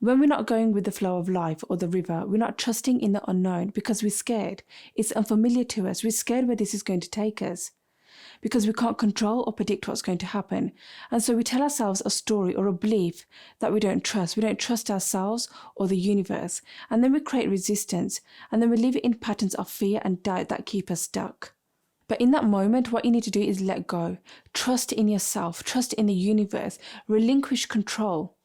When we're not going with the flow of life or the river, we're not trusting in the unknown because we're scared. It's unfamiliar to us. We're scared where this is going to take us because we can't control or predict what's going to happen. And so we tell ourselves a story or a belief that we don't trust. We don't trust ourselves or the universe. And then we create resistance. And then we live in patterns of fear and doubt that keep us stuck. But in that moment, what you need to do is let go. Trust in yourself. Trust in the universe. Relinquish control.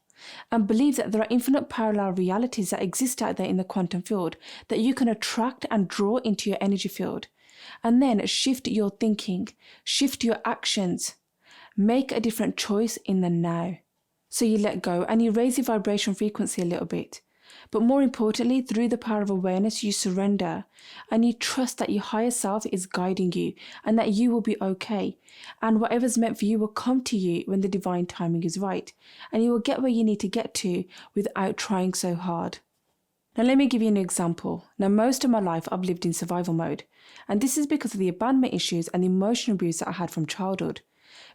And believe that there are infinite parallel realities that exist out there in the quantum field that you can attract and draw into your energy field. And then shift your thinking, shift your actions, make a different choice in the now. So you let go and you raise your vibration frequency a little bit. But more importantly, through the power of awareness, you surrender and you trust that your higher self is guiding you and that you will be okay. And whatever's meant for you will come to you when the divine timing is right. And you will get where you need to get to without trying so hard. Now let me give you an example. Now most of my life I've lived in survival mode. And this is because of the abandonment issues and the emotional abuse that I had from childhood.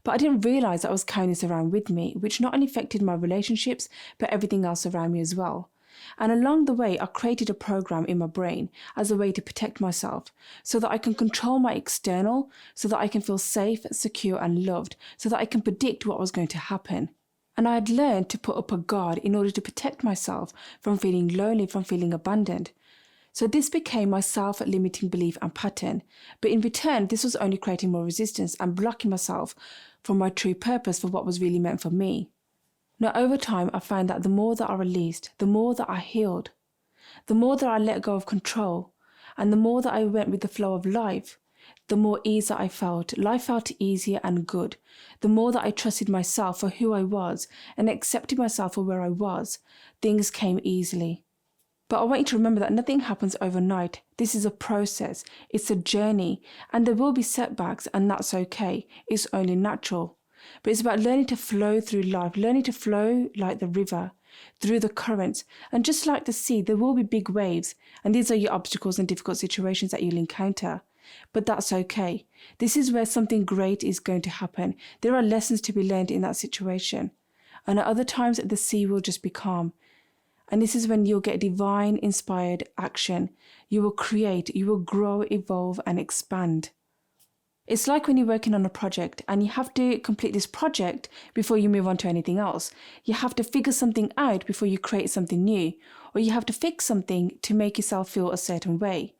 But I didn't realise that I was carrying this around with me, which not only affected my relationships, but everything else around me as well. And along the way, I created a program in my brain as a way to protect myself so that I can control my external, so that I can feel safe, secure and loved, so that I can predict what was going to happen. And I had learned to put up a guard in order to protect myself from feeling lonely, from feeling abandoned. So this became my self-limiting belief and pattern. But in return, this was only creating more resistance and blocking myself from my true purpose for what was really meant for me. Now, over time, I found that the more that I released, the more that I healed, the more that I let go of control, and the more that I went with the flow of life, the more ease that I felt. Life felt easier and good. The more that I trusted myself for who I was and accepted myself for where I was, things came easily. But I want you to remember that nothing happens overnight. This is a process. It's a journey. And there will be setbacks, and that's okay. It's only natural. But it's about learning to flow through life, learning to flow like the river, through the currents. And just like the sea, there will be big waves. And these are your obstacles and difficult situations that you'll encounter. But that's okay. This is where something great is going to happen. There are lessons to be learned in that situation. And at other times, the sea will just be calm. And this is when you'll get divine inspired action. You will create, you will grow, evolve and expand. It's like when you're working on a project and you have to complete this project before you move on to anything else. You have to figure something out before you create something new, or you have to fix something to make yourself feel a certain way.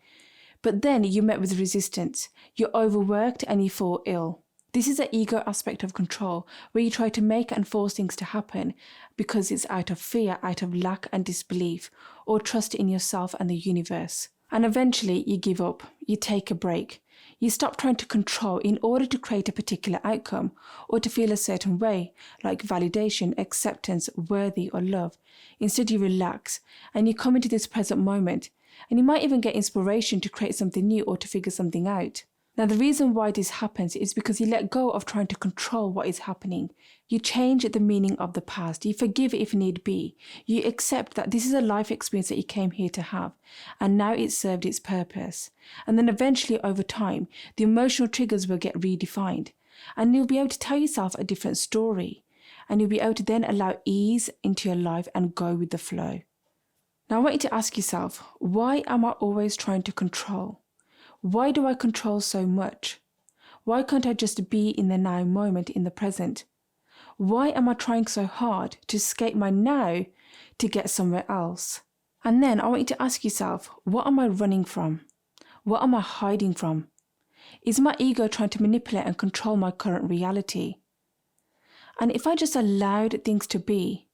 But then you're met with resistance. You're overworked and you fall ill. This is the ego aspect of control, where you try to make and force things to happen because it's out of fear, out of lack and disbelief, or trust in yourself and the universe. And eventually you give up, you take a break. You stop trying to control in order to create a particular outcome or to feel a certain way, like validation, acceptance, worthy or love. Instead you relax and you come into this present moment, and you might even get inspiration to create something new or to figure something out. Now the reason why this happens is because you let go of trying to control what is happening. You change the meaning of the past. You forgive if need be. You accept that this is a life experience that you came here to have, and now it's served its purpose. And then eventually over time, the emotional triggers will get redefined, and you'll be able to tell yourself a different story, and you'll be able to then allow ease into your life and go with the flow. Now I want you to ask yourself, why am I always trying to control? Why do I control so much? Why can't I just be in the now moment, in the present? Why am I trying so hard to escape my now to get somewhere else? And then I want you to ask yourself, what am I running from? What am I hiding from? Is my ego trying to manipulate and control my current reality? And if I just allowed things to be,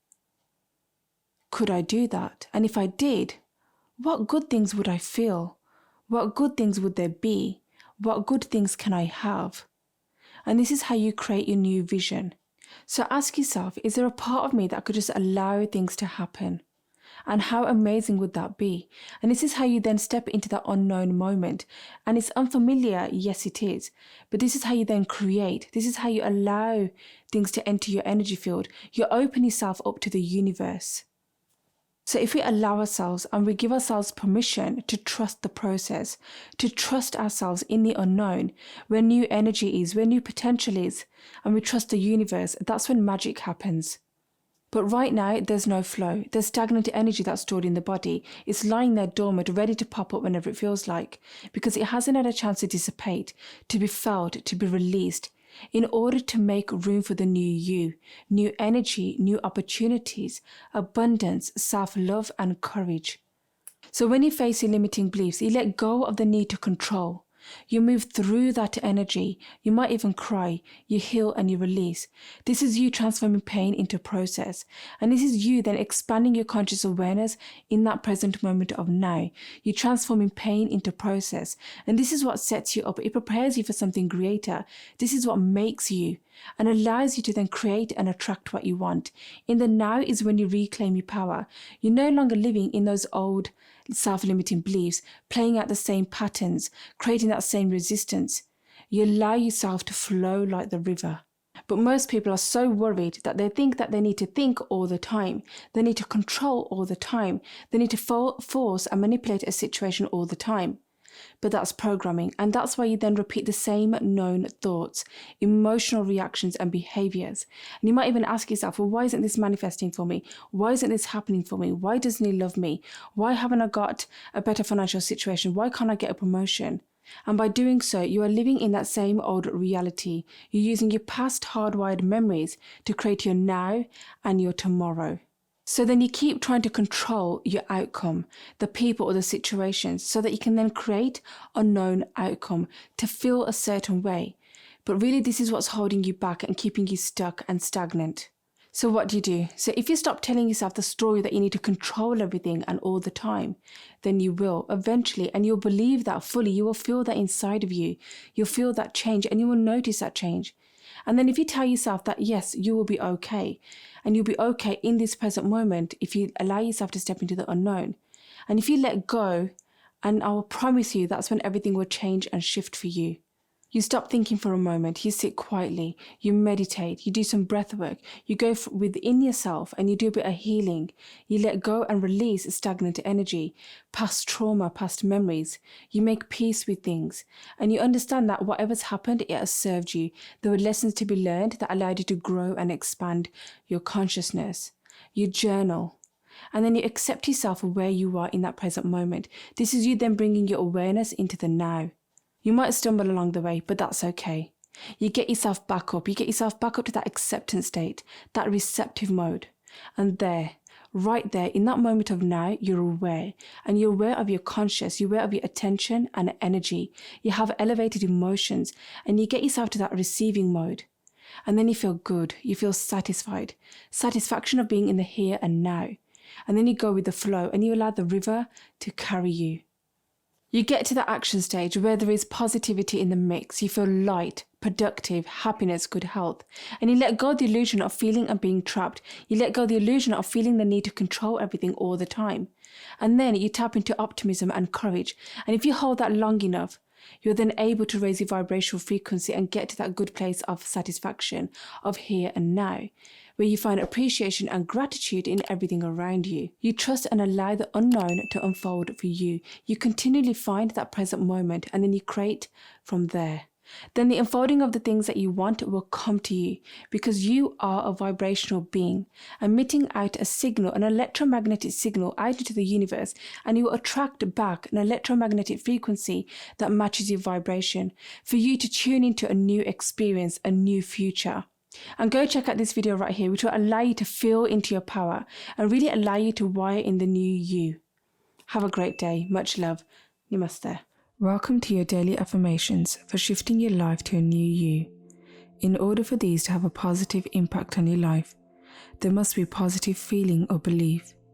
could I do that? And if I did, what good things would I feel? What good things would there be? What good things can I have? And this is how you create your new vision. So ask yourself, is there a part of me that could just allow things to happen? And how amazing would that be? And this is how you then step into that unknown moment. And it's unfamiliar, yes it is. But this is how you then create. This is how you allow things to enter your energy field. You open yourself up to the universe. So if we allow ourselves and we give ourselves permission to trust the process, to trust ourselves in the unknown, where new energy is, where new potential is, and we trust the universe, that's when magic happens. But right now, there's no flow. There's stagnant energy that's stored in the body. It's lying there dormant, ready to pop up whenever it feels like, because it hasn't had a chance to dissipate, to be felt, to be released, in order to make room for the new you, new energy, new opportunities, abundance, self-love, and courage. So when you face your limiting beliefs, you let go of the need to control. You move through that energy. You might even cry. You heal and you release. This is you transforming pain into process. And this is you then expanding your conscious awareness in that present moment of now. You're transforming pain into process. And this is what sets you up. It prepares you for something greater. This is what makes you and allows you to then create and attract what you want. In the now is when you reclaim your power. You're no longer living in those old self-limiting beliefs, playing out the same patterns, creating that same resistance. You allow yourself to flow like the river. But most people are so worried that they think that they need to think all the time. They need to control all the time. They need to force and manipulate a situation all the time. But that's programming, and that's why you then repeat the same known thoughts, emotional reactions and behaviors. And you might even ask yourself, well, why isn't this manifesting for me? Why isn't this happening for me? Why doesn't he love me? Why haven't I got a better financial situation? Why can't I get a promotion? And by doing so, you are living in that same old reality. You're using your past hardwired memories to create your now and your tomorrow. So then you keep trying to control your outcome, the people or the situations, so that you can then create a known outcome to feel a certain way. But really this is what's holding you back and keeping you stuck and stagnant. So what do? So if you stop telling yourself the story that you need to control everything and all the time, then you will eventually, and you'll believe that fully. You will feel that inside of you. You'll feel that change and you will notice that change. And then if you tell yourself that, yes, you will be okay, and you'll be okay in this present moment if you allow yourself to step into the unknown. And if you let go, and I will promise you that's when everything will change and shift for you. You stop thinking for a moment, you sit quietly, you meditate, you do some breath work, you go within yourself and you do a bit of healing. You let go and release stagnant energy, past trauma, past memories. You make peace with things and you understand that whatever's happened, it has served you. There were lessons to be learned that allowed you to grow and expand your consciousness. You journal. And then you accept yourself for where you are in that present moment. This is you then bringing your awareness into the now. You might stumble along the way, but that's okay. You get yourself back up. You get yourself back up to that acceptance state, that receptive mode. And there, right there, in that moment of now, you're aware. And you're aware of your conscious, you're aware of your attention and energy. You have elevated emotions and you get yourself to that receiving mode. And then you feel good. You feel satisfied. Satisfaction of being in the here and now. And then you go with the flow and you allow the river to carry you. You get to the action stage where there is positivity in the mix. You feel light, productive, happiness, good health. And you let go of the illusion of feeling and being trapped. You let go of the illusion of feeling the need to control everything all the time. And then you tap into optimism and courage. And if you hold that long enough, you're then able to raise your vibrational frequency and get to that good place of satisfaction, of here and now, where you find appreciation and gratitude in everything around you. You trust and allow the unknown to unfold for you. You continually find that present moment and then you create from there. Then the unfolding of the things that you want will come to you because you are a vibrational being, emitting out a signal, an electromagnetic signal out into the universe, and you will attract back an electromagnetic frequency that matches your vibration for you to tune into a new experience, a new future. And go check out this video right here, which will allow you to feel into your power and really allow you to wire in the new you. Have a great day. Much love. Namaste. Welcome to your daily affirmations for shifting your life to a new you. In order for these to have a positive impact on your life, there must be positive feeling or belief.